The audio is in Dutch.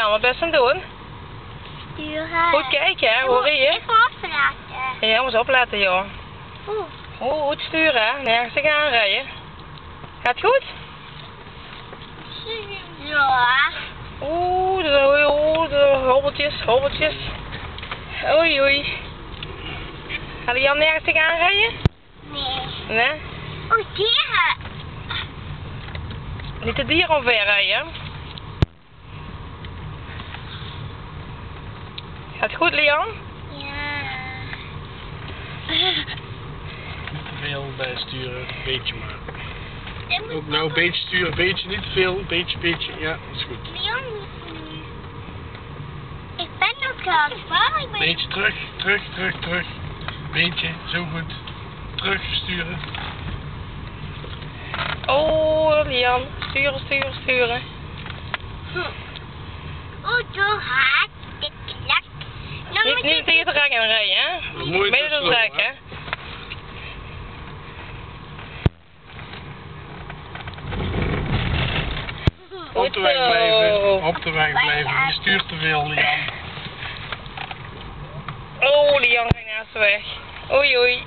Lian, wat ben je aan het doen? Sturen. Goed kijken, hè? Hoor je? Ik moet opletten. Ja, moet opletten, joh. Goed sturen, hè? Nergens tegenaan rijden. Gaat het goed? Ja. De hobbeltjes. Oei, oei. Gaat Lian nergens tegenaan rijden? Nee. Nee? Dieren. Niet de dieren omver rijden. Gaat het goed, Lian? Ja. Niet te veel bijsturen, een beetje maar. Ook nou een beetje sturen, een beetje, niet te veel, een beetje, ja, dat is goed. Leon, ik ben nog klaar. Een beetje terug. Beetje, zo goed. Terug sturen. Oh, Lian. Sturen. Doe hard. De klak. Niet tegen het rek aan rijden, hè? Mooi Midden door het rek, hè? Op de weg blijven. Je stuurt te veel, Lian. Oh, Lian ging naast de weg. Oei, oei.